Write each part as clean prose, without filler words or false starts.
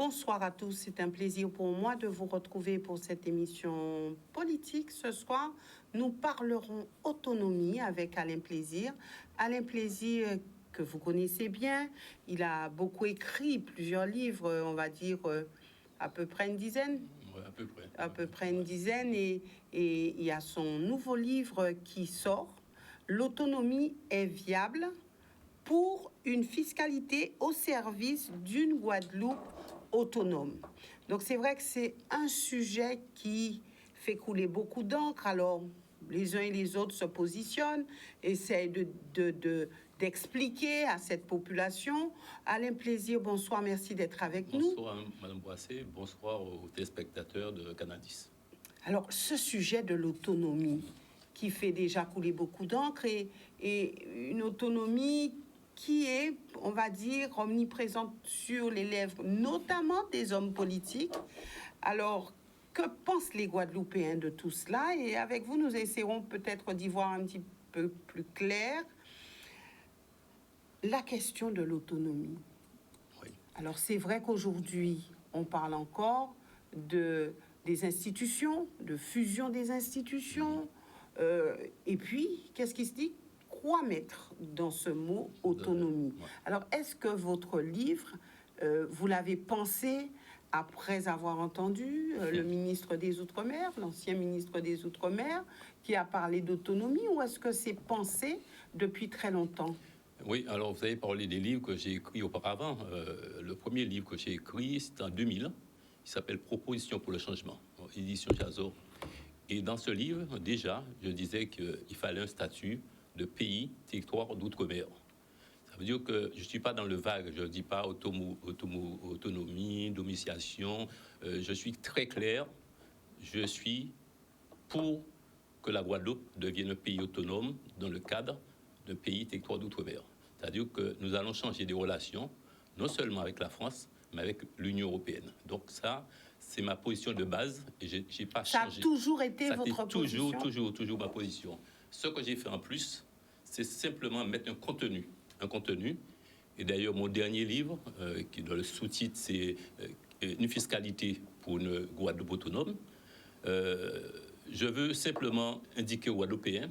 Bonsoir à tous, c'est un plaisir pour moi de vous retrouver pour cette émission politique. Ce soir, nous parlerons autonomie avec Alain Plaisir. Alain Plaisir, que vous connaissez bien, il a beaucoup écrit, plusieurs livres, on va dire à peu près une dizaine. Ouais, à peu près. À peu près une dizaine, et il y a son nouveau livre qui sort, L'autonomie est viable pour une fiscalité au service d'une Guadeloupe autonome. Donc c'est vrai que c'est un sujet qui fait couler beaucoup d'encre. Alors les uns et les autres se positionnent, essayent d'expliquer à cette population. Alain Plaisir, bonsoir, merci d'être avec nous. Bonsoir Madame Boissé, bonsoir aux téléspectateurs de Canal 10. Alors ce sujet de l'autonomie qui fait déjà couler beaucoup d'encre et une autonomie qui est, on va dire, omniprésente sur les lèvres, notamment des hommes politiques. Alors, que pensent les Guadeloupéens de tout cela? Et avec vous, nous essaierons peut-être d'y voir un petit peu plus clair la question de l'autonomie. Oui. Alors, c'est vrai qu'aujourd'hui, on parle encore des institutions, de fusion des institutions. Et puis, qu'est-ce qui se dit? Quoi mettre dans ce mot autonomie? Alors, est-ce que votre livre, vous l'avez pensé après avoir entendu le ministre des Outre-mer, l'ancien ministre des Outre-mer, qui a parlé d'autonomie, ou est-ce que c'est pensé depuis très longtemps? Oui, alors vous avez parlé des livres que j'ai écrits auparavant. Le premier livre que j'ai écrit, c'était en 2000. Il s'appelle Propositions pour le changement, édition Jazor. Et dans ce livre, déjà, je disais qu'il fallait un statut de pays, territoire d'outre-mer. Ça veut dire que je ne suis pas dans le vague, je ne dis pas autonomie, domiciliation. Je suis très clair, je suis pour que la Guadeloupe devienne un pays autonome dans le cadre d'un pays, territoire d'outre-mer. C'est-à-dire que nous allons changer des relations, non seulement avec la France, mais avec l'Union européenne. Donc ça, c'est ma position de base et je n'ai pas changé. Ça a toujours été votre position? Toujours ma position. Ce que j'ai fait en plus, c'est simplement mettre un contenu. Et d'ailleurs, mon dernier livre, qui dans le sous-titre, c'est une fiscalité pour une Guadeloupe autonome. Je veux simplement indiquer aux Guadeloupéens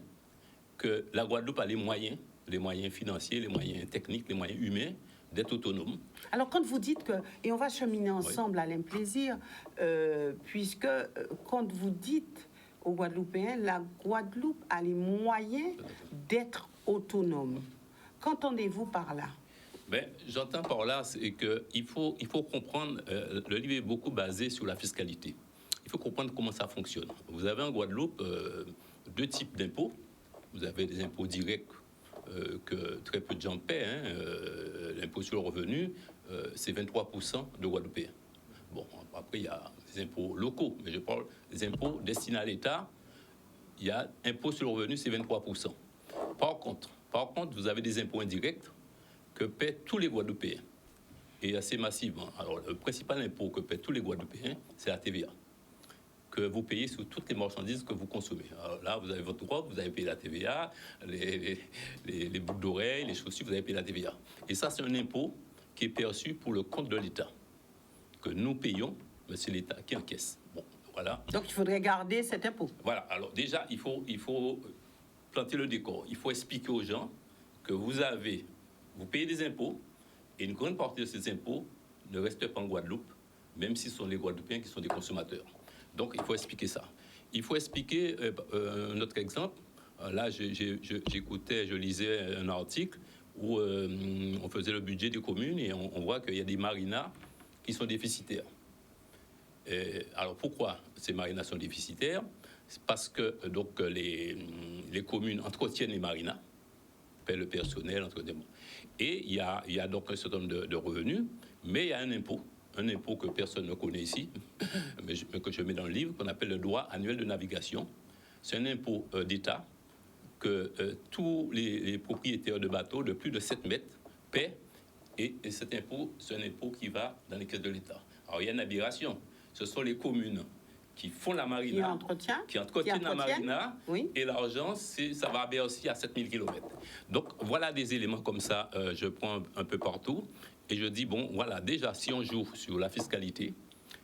que la Guadeloupe a les moyens financiers, les moyens techniques, les moyens humains d'être autonome. Alors, quand vous dites que, et on va cheminer ensemble, oui, Alain Plaisir, puisque quand vous dites aux Guadeloupéens, la Guadeloupe a les moyens d'être autonome. Qu'entendez-vous par là? J'entends par là qu'il faut comprendre, le livre est beaucoup basé sur la fiscalité. Il faut comprendre comment ça fonctionne. Vous avez en Guadeloupe deux types d'impôts. Vous avez des impôts directs que très peu de gens paient. L'impôt sur le revenu, c'est 23% de Guadeloupéens. Bon, après, il y a des impôts locaux, mais je parle des impôts destinés à l'État. Il y a impôt sur le revenu, c'est 23%. Par contre, vous avez des impôts indirects que paient tous les Guadeloupéens, et assez massivement. Alors, le principal impôt que paient tous les Guadeloupéens, c'est la TVA, que vous payez sur toutes les marchandises que vous consommez. Alors là, vous avez votre droit, vous avez payé la TVA, les boucles d'oreilles, les chaussures, vous avez payé la TVA. Et ça, c'est un impôt qui est perçu pour le compte de l'État, que nous payons, mais c'est l'État qui encaisse. Bon, voilà. Donc, il faudrait garder cet impôt. Voilà. Alors déjà, il faut planter le décor. Il faut expliquer aux gens que vous payez des impôts, et une grande partie de ces impôts ne restent pas en Guadeloupe, même si ce sont les Guadeloupéens qui sont des consommateurs. Donc, il faut expliquer ça. Il faut expliquer un autre exemple. Là, j'écoutais, je lisais un article où on faisait le budget des communes et on voit qu'il y a des marinas qui sont déficitaires. Alors, pourquoi ces marinas sont déficitaires? C'est parce que donc, les communes entretiennent les marinas, paient le personnel, et il y a donc un certain nombre de revenus, mais il y a un impôt que personne ne connaît ici, mais que je mets dans le livre, qu'on appelle le droit annuel de navigation. C'est un impôt d'État que tous les propriétaires de bateaux de plus de 7 mètres paient, et cet impôt, c'est un impôt qui va dans les caisses de l'État. Alors, il y a une aberration. Ce sont les communes qui font la marina, qui entretiennent la marina, oui. Et l'argent, ça va à Bercy à 7000 km. Donc voilà des éléments comme ça, je prends un peu partout, et je dis, bon, voilà, déjà, si on joue sur la fiscalité,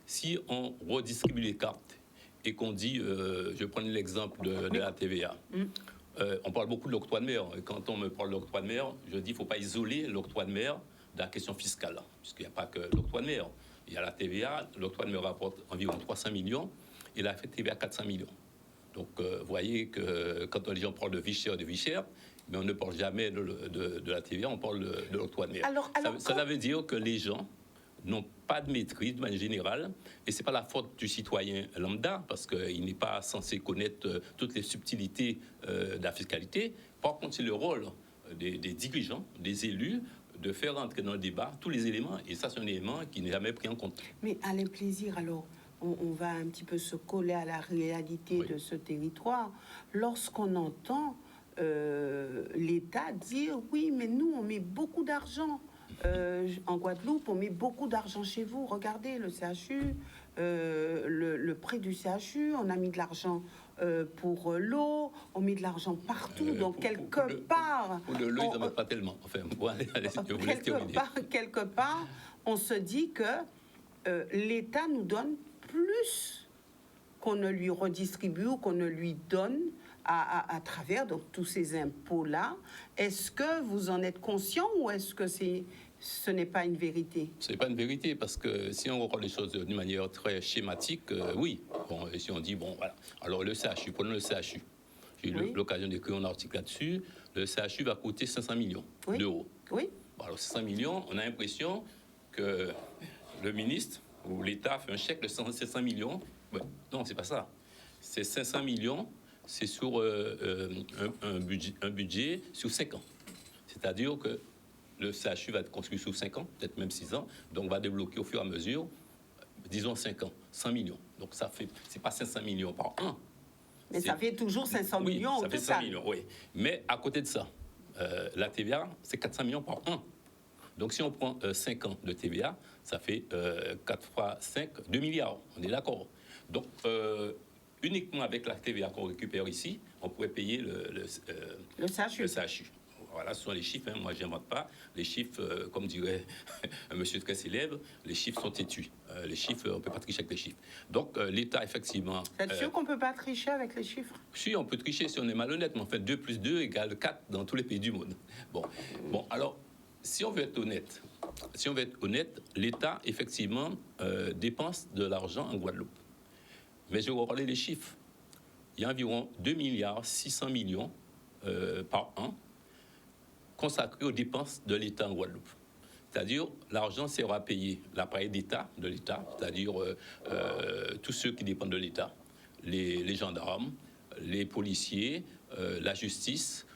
si on redistribue les cartes, et qu'on dit, je prends l'exemple de la TVA, on parle beaucoup de l'octroi de mer, et quand on me parle de l'octroi de mer, je dis, il ne faut pas isoler l'octroi de mer de la question fiscale, puisqu'il n'y a pas que l'octroi de mer. Il y a la TVA, l'octroi de mer rapporte environ 300 millions, et la TVA 400 millions. Donc, vous voyez que quand les gens parlent de vie chère, mais on ne parle jamais de la TVA, on parle de l'octroi de mer. Ça veut dire que les gens n'ont pas de maîtrise de manière générale, et ce n'est pas la faute du citoyen lambda, parce qu'il n'est pas censé connaître toutes les subtilités de la fiscalité. Par contre, c'est le rôle des dirigeants, des élus, de faire entrer dans le débat tous les éléments, et ça, c'est un élément qui n'est jamais pris en compte. Mais Alain Plaisir, alors, on va un petit peu se coller à la réalité de ce territoire. Lorsqu'on entend l'État dire, oui, mais nous, on met beaucoup d'argent en Guadeloupe, on met beaucoup d'argent chez vous. Regardez le CHU, le prêt du CHU, on a mis de l'argent pour l'eau, on met de l'argent partout, donc quelque part... Pour l'eau, ils n'en mettent pas tellement. Enfin, bon, allez, quelque part, on se dit que l'État nous donne plus qu'on ne lui redistribue ou qu'on ne lui donne à travers donc, tous ces impôts-là. Est-ce que vous en êtes conscient ou est-ce que ce n'est pas une vérité? Ce n'est pas une vérité, parce que si on regarde les choses d'une manière très schématique, oui. Bon, et si on dit, bon, voilà. Alors, le CHU, prenons le CHU. J'ai eu l'occasion d'écrire un article là-dessus. Le CHU va coûter 500 millions d'euros. Oui. Bon, alors, 500 millions, on a l'impression que le ministre ou l'État fait un chèque de 700 millions. Ouais, non, c'est pas ça. C'est 500 millions, c'est sur un budget sur 5 ans. C'est-à-dire que le CHU va être construit sur 5 ans, peut-être même 6 ans, donc va débloquer au fur et à mesure, disons 5 ans, 100 millions. Donc ça fait, c'est pas 500 millions par an. Mais ça fait toujours 500 millions au total. Ça fait 100 millions, oui. Mais à côté de ça, la TVA, c'est 400 millions par an. Donc si on prend 5 ans de TVA, ça fait 4 fois 5, 2 milliards, on est d'accord. Donc uniquement avec la TVA qu'on récupère ici, on pourrait payer le CHU. Voilà, ce sont les chiffres, hein. Moi je n'invente pas. Les chiffres, comme dirait un monsieur très célèbre, les chiffres sont têtus. Les chiffres, on ne peut pas tricher avec les chiffres. Donc l'État, effectivement... Vous êtes sûr qu'on ne peut pas tricher avec les chiffres? Si, on peut tricher si on est malhonnête, mais en fait 2 plus 2 égale 4 dans tous les pays du monde. Bon, alors, si on veut être honnête, l'État, effectivement, dépense de l'argent en Guadeloupe. Mais je vais vous parler des chiffres. Il y a environ 2 milliards 600 millions par an consacré aux dépenses de l'État en Guadeloupe. C'est-à-dire, l'argent sera payé l'appareil d'État, de l'État, c'est-à-dire tous ceux qui dépendent de l'État, les gendarmes, les policiers, la justice,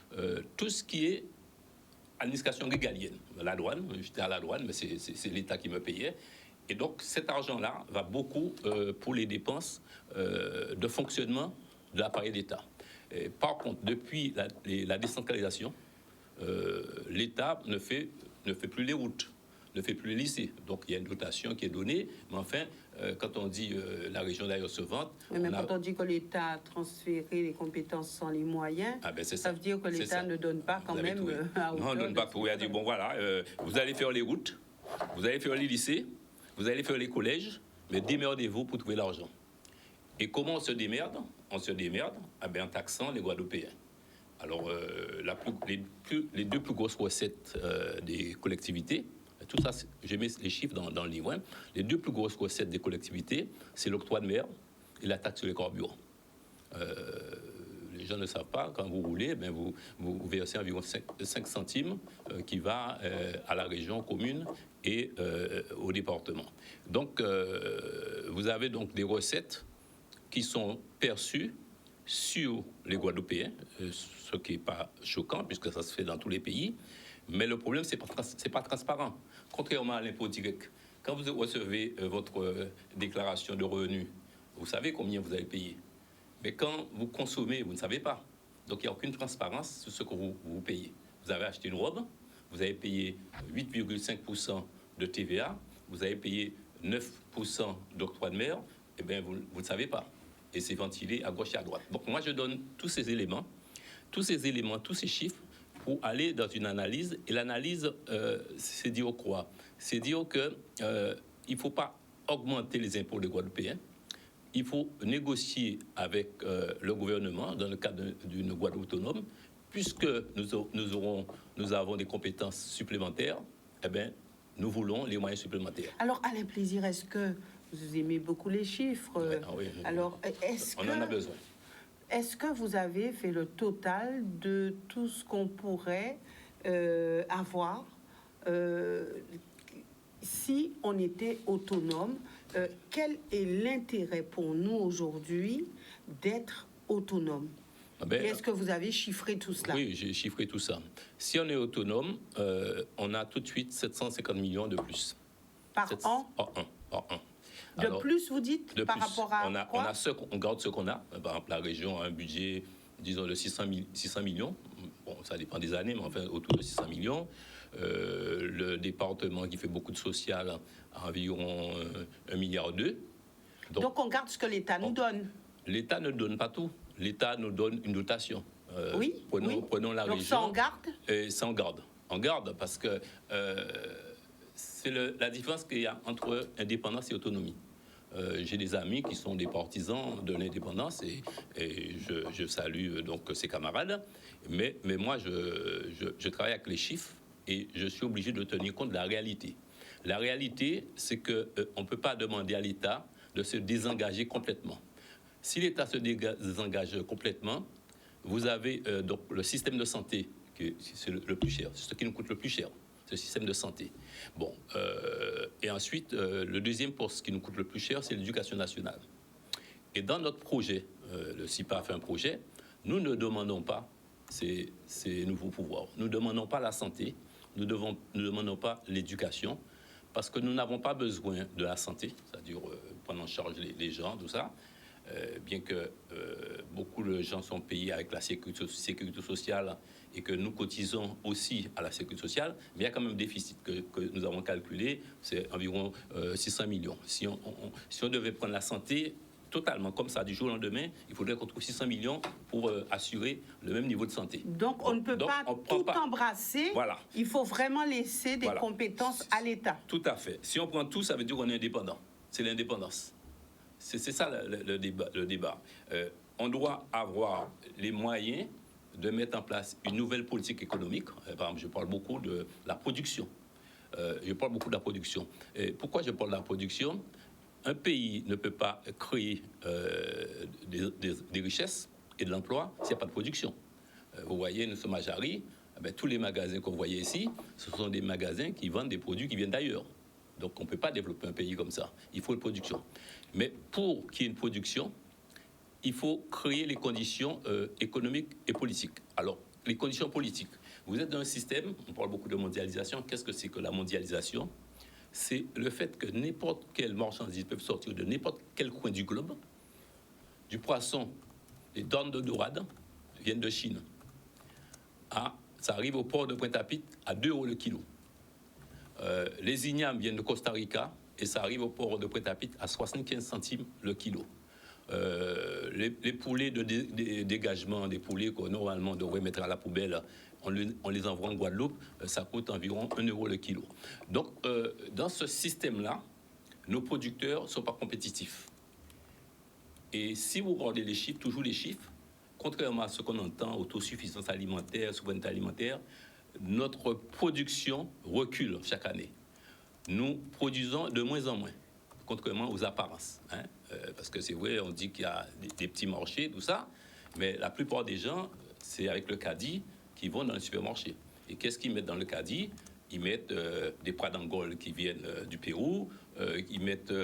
tout ce qui est administration régalienne. La douane, j'étais à la douane, mais c'est l'État qui me payait. Et donc, cet argent-là va beaucoup pour les dépenses de fonctionnement de l'appareil d'État. Par contre, depuis la décentralisation, l'État ne fait plus les routes, ne fait plus les lycées. Donc il y a une dotation qui est donnée, mais enfin, quand on dit la région d'ailleurs se vante... Oui, mais quand on dit que l'État a transféré les compétences sans les moyens, ça veut dire que l'État ne donne pas quand même... Non, on ne donne pas pour... Il a dit, bon voilà, vous allez faire les routes, vous allez faire les lycées, vous allez faire les collèges, mais démerdez-vous pour trouver l'argent. Et comment on se démerde? On se démerde en taxant les Guadeloupéens. Alors, les 2 plus grosses recettes des collectivités, tout ça, j'ai mis les chiffres dans le livre, hein. Les 2 plus grosses recettes des collectivités, c'est l'octroi de mer et la taxe sur les carburants. Les gens ne savent pas, quand vous roulez, vous versez environ 5 centimes qui va à la région, aux communes et au département. Donc, vous avez donc des recettes qui sont perçues sur les Guadeloupéens, ce qui n'est pas choquant puisque ça se fait dans tous les pays. Mais le problème, c'est pas transparent. Contrairement à l'impôt direct, quand vous recevez votre déclaration de revenus, vous savez combien vous allez payer. Mais quand vous consommez, vous ne savez pas. Donc il n'y a aucune transparence sur ce que vous payez. Vous avez acheté une robe, vous avez payé 8,5% de TVA, vous avez payé 9% d'octroi de mer, eh bien, vous ne savez pas. Et c'est ventilé à gauche et à droite. Donc, moi, je donne tous ces éléments, tous ces chiffres, pour aller dans une analyse. Et l'analyse, c'est dire quoi? C'est dire qu'il ne faut pas augmenter les impôts des Guadeloupéens. Il faut négocier avec le gouvernement dans le cadre d'une Guadeloupe autonome, puisque nous avons des compétences supplémentaires. Eh bien, nous voulons les moyens supplémentaires. Alors, Alain Plaisir, est-ce que vous aimez beaucoup les chiffres? Oui, alors, on en a besoin. Est-ce que vous avez fait le total de tout ce qu'on pourrait avoir si on était autonome? Quel est l'intérêt pour nous aujourd'hui d'être autonome? Est-ce que vous avez chiffré tout cela? Oui, j'ai chiffré tout ça. Si on est autonome, on a tout de suite 750 millions de plus. Par an? Par an. De plus, vous dites, par rapport à quoi? On garde ce qu'on a. Par exemple, la région a un budget, disons, de 600 millions. Bon, ça dépend des années, mais enfin, autour de 600 millions. Le département qui fait beaucoup de social a environ 1,2 milliard. Donc, on garde ce que l'État nous donne. L'État ne donne pas tout. L'État nous donne une dotation. Oui. Prenons la Donc, région. ça, on garde? Ça, on garde. On garde parce que c'est la différence qu'il y a entre indépendance et autonomie. J'ai des amis qui sont des partisans de l'indépendance et je salue donc ces camarades. Mais moi, je travaille avec les chiffres et je suis obligé de tenir compte de la réalité. La réalité, c'est qu'on ne peut pas demander à l'État de se désengager complètement. Si l'État se désengage complètement, vous avez donc le système de santé, qui c'est le plus cher, c'est ce qui nous coûte le plus cher, c'est le système de santé. Bon, et ensuite, le deuxième poste qui nous coûte le plus cher, c'est l'éducation nationale. Et dans notre projet, le CIPA a fait un projet, nous ne demandons pas ces nouveaux pouvoirs. Nous ne demandons pas la santé, nous ne demandons pas l'éducation, parce que nous n'avons pas besoin de la santé, c'est-à-dire prendre en charge les gens, tout ça. Bien que beaucoup de gens sont payés avec la sécurité sociale et que nous cotisons aussi à la sécurité sociale, mais il y a quand même un déficit que nous avons calculé, c'est environ 600 millions. Si on devait prendre la santé totalement comme ça, du jour au lendemain, il faudrait qu'on trouve 600 millions pour assurer le même niveau de santé. Donc, on ne peut pas tout embrasser. Voilà. Il faut vraiment laisser des compétences à l'État. Tout à fait. Si on prend tout, ça veut dire qu'on est indépendant. C'est l'indépendance. C'est ça le débat. On doit avoir les moyens de mettre en place une nouvelle politique économique. Par exemple, je parle beaucoup de la production. Et pourquoi je parle de la production? Un pays ne peut pas créer des richesses et de l'emploi s'il n'y a pas de production. Vous voyez, nous sommes à Jarry. Tous les magasins qu'on voyait ici, ce sont des magasins qui vendent des produits qui viennent d'ailleurs. Donc, on ne peut pas développer un pays comme ça. Il faut une production. Mais pour qu'il y ait une production, il faut créer les conditions économiques et politiques. Alors, les conditions politiques. Vous êtes dans un système, on parle beaucoup de mondialisation. Qu'est-ce que c'est que la mondialisation? C'est le fait que n'importe quelle marchandise peut sortir de n'importe quel coin du globe. Du poisson, les dents de dorade viennent de Chine. Ça arrive au port de Pointe-à-Pitre à 2 € le kilo. Les ignames viennent de Costa Rica et ça arrive au port de Pointe-à-Pitre à 75 centimes le kilo. Les poulets de dégagement, des poulets qu'on normalement devrait mettre à la poubelle, on les envoie en Guadeloupe, ça coûte environ 1 € le kilo. Donc, dans ce système-là, nos producteurs ne sont pas compétitifs. Et si vous regardez les chiffres, toujours les chiffres, contrairement à ce qu'on entend, autosuffisance alimentaire, souveraineté alimentaire, notre production recule chaque année. Nous produisons de moins en moins, contrairement aux apparences. Parce que c'est vrai, on dit qu'il y a des petits marchés, tout ça, mais la plupart des gens, c'est avec le caddie qui vont dans le supermarché. Et qu'est-ce qu'ils mettent dans le caddie? Ils mettent des pois d'Angole qui viennent du Pérou, ils mettent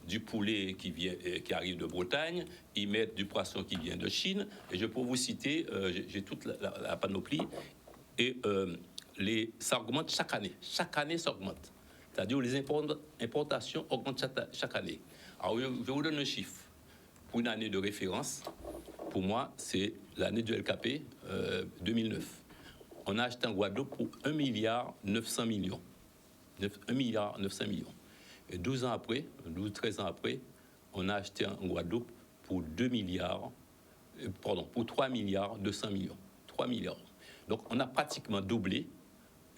du poulet qui arrive de Bretagne, ils mettent du poisson qui vient de Chine. Et je peux vous citer, j'ai toute la panoplie, et ça augmente chaque année. Chaque année, ça augmente. C'est-à-dire les importations augmentent chaque année. Alors, je vais vous donner un chiffre. Pour une année de référence, pour moi, c'est l'année du LKP 2009. On a acheté en Guadeloupe pour 1,9 milliard. 1,9 milliard. Et 13 ans après, on a acheté en Guadeloupe pour 3 milliards 200 millions. 3 milliards. Donc, on a pratiquement doublé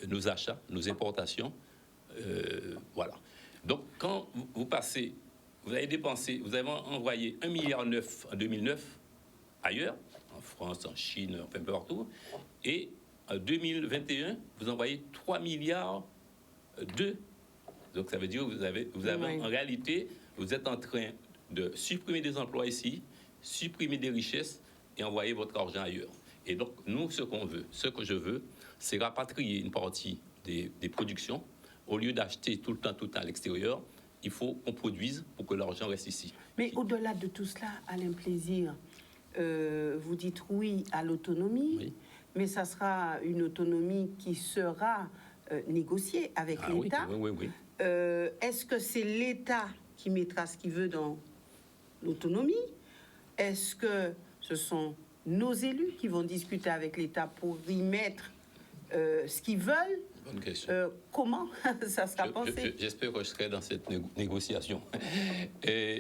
nos achats, nos importations. Voilà. Donc, quand vous passez, vous avez envoyé 1,9 milliard en 2009 ailleurs, en France, en Chine, enfin peu partout, et en 2021, vous envoyez 3 milliards 2. Donc, ça veut dire que vous avez Oui. en réalité, vous êtes en train de supprimer des emplois ici, supprimer des richesses et envoyer votre argent ailleurs. Et donc, nous, ce que je veux, c'est rapatrier une partie des productions. Au lieu d'acheter tout le temps à l'extérieur, il faut qu'on produise pour que l'argent reste ici. Mais au-delà de tout cela, Alain Plaisir, vous dites oui à l'autonomie, oui, mais ça sera une autonomie qui sera négociée avec l'État. Oui. Est-ce que c'est l'État qui mettra ce qu'il veut dans l'autonomie? Est-ce que ce sont nos élus qui vont discuter avec l'État pour y mettre ce qu'ils veulent? Bonne question. Comment ça sera pensé? J'espère que je serai dans cette négociation.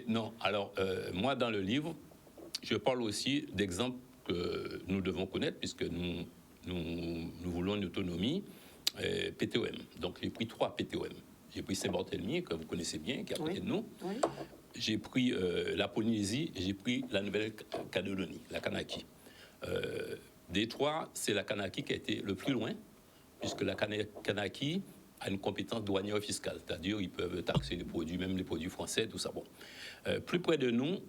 Non, alors, moi, dans le livre, je parle aussi d'exemples que nous devons connaître, puisque nous voulons une autonomie. PTOM. Donc, j'ai pris 3 PTOM. J'ai pris Saint-Barthélemy, que vous connaissez bien, qui est à côté de nous. Oui. J'ai pris la Polynésie et j'ai pris la Nouvelle-Calédonie, la Kanaki. Des 3, c'est la Kanaki qui a été le plus loin, puisque la Kanaki a une compétence douanière fiscale, c'est-à-dire ils peuvent taxer les produits, même les produits français, tout ça. Bon. Plus près de nous,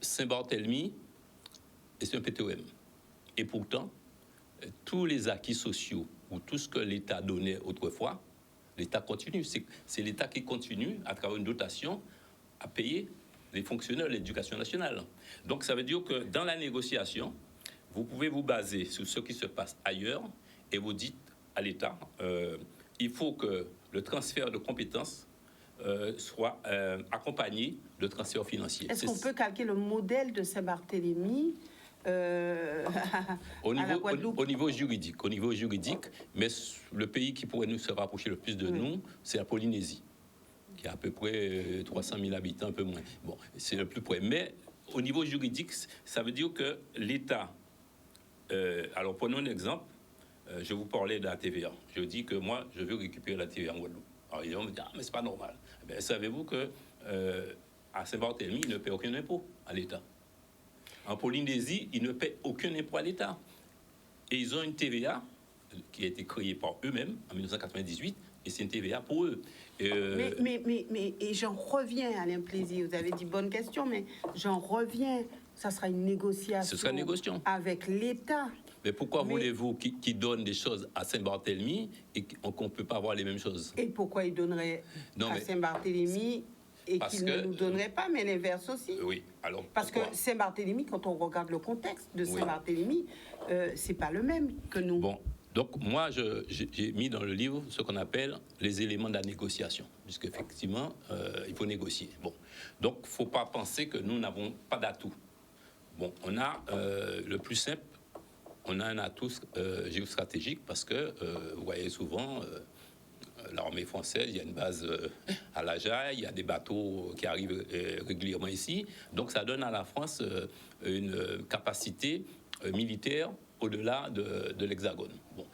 Saint-Barthélemy, c'est un PTOM. Et pourtant, tous les acquis sociaux ou tout ce que l'État donnait autrefois, l'État continue. C'est l'État qui continue, à travers une dotation, à payer les fonctionnaires de l'éducation nationale. Donc, ça veut dire que dans la négociation, vous pouvez vous baser sur ce qui se passe ailleurs et vous dites à l'État, il faut que le transfert de compétences soit accompagné de transferts financiers. Est-ce qu'on peut calquer le modèle de Saint-Barthélemy au niveau juridique, mais le pays qui pourrait nous se rapprocher le plus de nous, c'est la Polynésie, qui a à peu près 300 000 habitants, un peu moins. Bon, c'est le plus près. Mais au niveau juridique, ça veut dire que l'État... alors, prenons un exemple. Je vous parlais de la TVA. Je dis que moi, je veux récupérer la TVA en Guadeloupe. Alors, ils vont me dire, mais c'est pas normal. Mais savez-vous que à Saint-Barthélemy, il ne paie aucun impôt à l'État. En Polynésie, ils ne paient aucun impôt à l'État. Et ils ont une TVA qui a été créée par eux-mêmes en 1998, et c'est une TVA pour eux. Mais j'en reviens, Alain Plaisir, vous avez dit bonne question, mais j'en reviens, ça sera une négociation. Ce sera une négociation. Avec l'État. Mais pourquoi voulez-vous qu'ils donnent des choses à Saint-Barthélemy et qu'on ne peut pas avoir les mêmes choses? Et pourquoi ils donneraient à Saint-Barthélemy et qu'ils ne nous donneraient pas, mais l'inverse aussi? Oui, alors parce que Saint-Barthélemy, quand on regarde le contexte de Saint-Barthélemy, c'est pas le même que nous. Bon, donc moi, j'ai mis dans le livre ce qu'on appelle les éléments de la négociation, puisqu'effectivement, il faut négocier. Bon, donc il ne faut pas penser que nous n'avons pas d'atout. Bon, on a le plus simple, on a un atout géostratégique parce que, vous voyez souvent, l'armée française, il y a une base à La Jaille, il y a des bateaux qui arrivent régulièrement ici. Donc ça donne à la France une capacité militaire au-delà de l'Hexagone. Bon,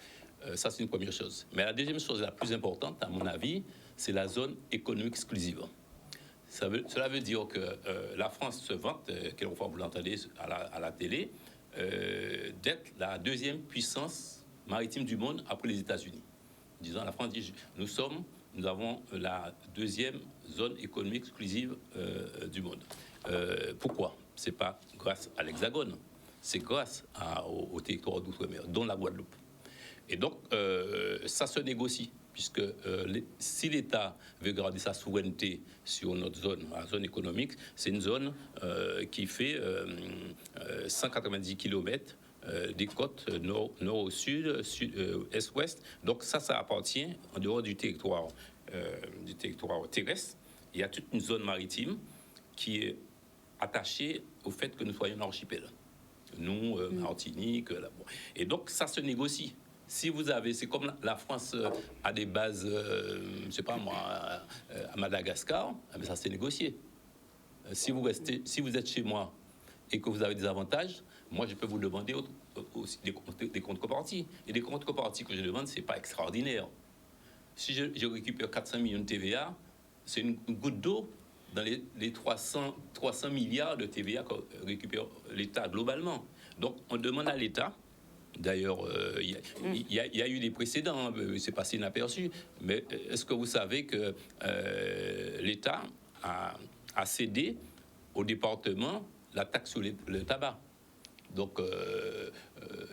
ça c'est une première chose. Mais la deuxième chose la plus importante, à mon avis, c'est la zone économique exclusive. Cela veut dire que la France se vante, quelquefois vous l'entendez à la télé, d'être la deuxième puissance maritime du monde après les États-Unis. Disons, la France dit, nous avons la deuxième zone économique exclusive du monde. Pourquoi? C'est pas grâce à l'Hexagone, c'est grâce au territoire d'outre-mer, dont la Guadeloupe. Et donc, ça se négocie, puisque si l'État veut garder sa souveraineté sur notre zone, la zone économique, c'est une zone qui fait 190 km des côtes nord au sud, est-ouest. Donc ça appartient en dehors du territoire terrestre. Il y a toute une zone maritime qui est attachée au fait que nous soyons un archipel. Nous, Martinique, et donc ça se négocie. Si vous avez, c'est comme la France a des bases, je sais pas moi, à Madagascar, mais ça s'est négocié. si vous êtes chez moi et que vous avez des avantages, moi, je peux vous demander aussi des contreparties. Et les contreparties que je demande, ce n'est pas extraordinaire. Si je récupère 400 millions de TVA, c'est une goutte d'eau dans les 300 milliards de TVA que récupère l'État globalement. Donc, on demande à l'État, d'ailleurs, il y a eu des précédents, c'est passé inaperçu, mais est-ce que vous savez que l'État a cédé au département la taxe sur le tabac? Donc,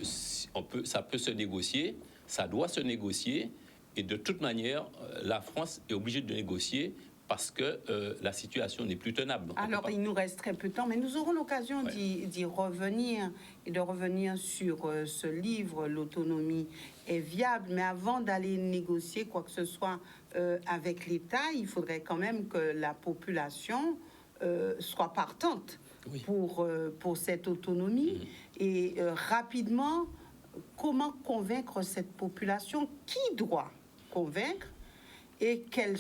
ça peut se négocier, ça doit se négocier, et de toute manière, la France est obligée de négocier parce que la situation n'est plus tenable. Alors, il nous reste très peu de temps, mais nous aurons l'occasion d'y revenir et de revenir sur ce livre, L'autonomie est viable. Mais avant d'aller négocier quoi que ce soit avec l'État, il faudrait quand même que la population soit partante pour cette autonomie. Et rapidement, comment convaincre cette population? Qui doit convaincre? Et quel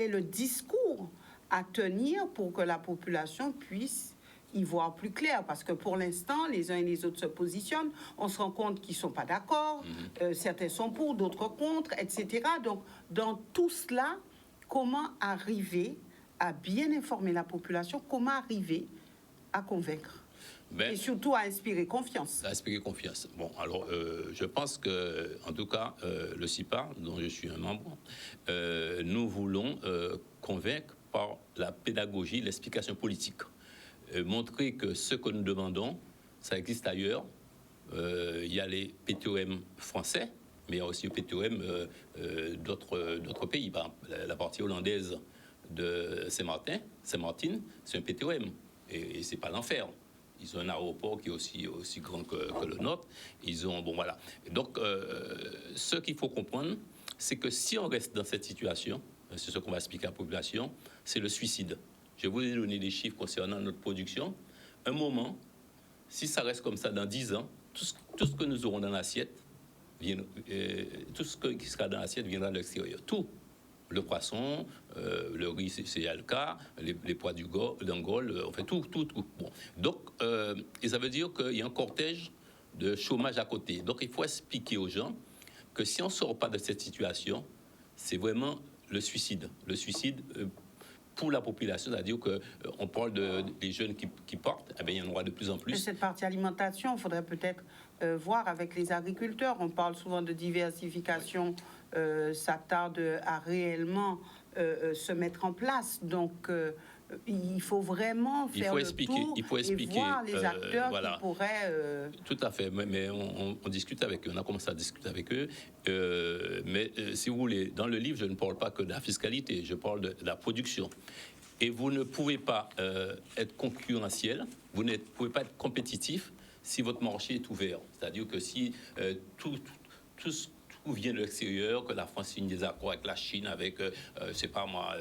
est le discours à tenir pour que la population puisse y voir plus clair? Parce que pour l'instant, les uns et les autres se positionnent. On se rend compte qu'ils ne sont pas d'accord. Certains sont pour, d'autres contre, etc. Donc, dans tout cela, comment arriver à bien informer la population? Comment arriver à convaincre? Et surtout à inspirer confiance. À inspirer confiance. Bon, alors, je pense que, en tout cas, le CIPA, dont je suis un membre, nous voulons convaincre par la pédagogie, l'explication politique. Montrer que ce que nous demandons, ça existe ailleurs. Il y a les PTOM français, mais il y a aussi les PTOM d'autres pays. Par exemple, la partie hollandaise de Saint-Martin, c'est un PTOM. Et c'est pas l'enfer. Ils ont un aéroport qui est aussi grand que le nôtre. Ils ont, bon voilà. Donc, ce qu'il faut comprendre, c'est que si on reste dans cette situation, c'est ce qu'on va expliquer à la population, c'est le suicide. Je vous ai donné des chiffres concernant notre production. Un moment, si ça reste comme ça dans 10 ans, tout ce que nous aurons dans l'assiette, tout ce qui sera dans l'assiette viendra de l'extérieur. Tout. Le poisson, le riz, c'est le cas, les pois d'Angola, enfin tout. Bon. Donc, et ça veut dire qu'il y a un cortège de chômage à côté. Donc, il faut expliquer aux gens que si on ne sort pas de cette situation, c'est vraiment le suicide. Le suicide pour la population, c'est-à-dire qu'on parle des jeunes qui partent, eh bien, il y en aura de plus en plus. Cette partie alimentation, il faudrait peut-être voir avec les agriculteurs. On parle souvent de diversification. Ça tarde à réellement se mettre en place. Donc, il faut vraiment faire le tour et voir les acteurs qui pourraient... Tout à fait, mais on discute avec eux, on a commencé à discuter avec eux. Mais si vous voulez, dans le livre, je ne parle pas que de la fiscalité, je parle de la production. Et vous ne pouvez pas être concurrentiel, vous ne pouvez pas être compétitif si votre marché est ouvert. C'est-à-dire que si tout vient de l'extérieur, que la France signe des accords avec la Chine, avec, je sais pas moi,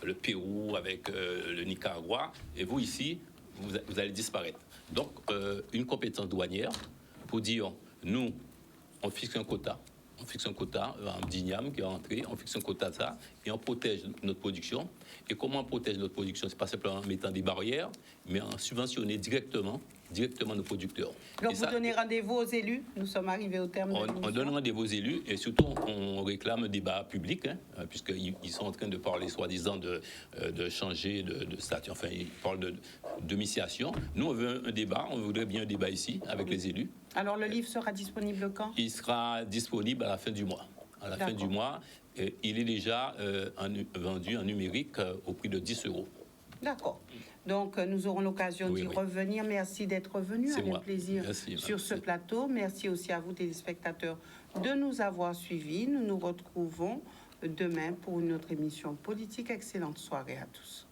le Pérou, avec le Nicaragua, et vous ici, vous allez disparaître. Donc, une compétence douanière pour dire, nous, on fixe un quota. On fixe un quota, un d'igname qui est rentré, on fixe un quota de ça, et on protège notre production. Et comment on protège notre production? C'est pas simplement en mettant des barrières, mais en subventionnant directement nos producteurs. Donc, vous donnez rendez-vous aux élus? Nous sommes arrivés au terme de l'émission. On donne rendez-vous aux élus, et surtout, on réclame un débat public, puisqu'ils sont en train de parler, soi-disant, de changer de statut. Enfin, ils parlent de domiciliation. Nous, on veut un débat, on voudrait bien un débat ici, avec les élus. Alors, le livre sera disponible quand? Il sera disponible à la fin du mois. À la fin du mois, il est déjà vendu en numérique au prix de 10 €. D'accord. Donc, nous aurons l'occasion d'y revenir. Merci d'être venu avec plaisir sur ce plateau. Merci aussi à vous, téléspectateurs, de nous avoir suivis. Nous nous retrouvons demain pour une autre émission politique. Excellente soirée à tous.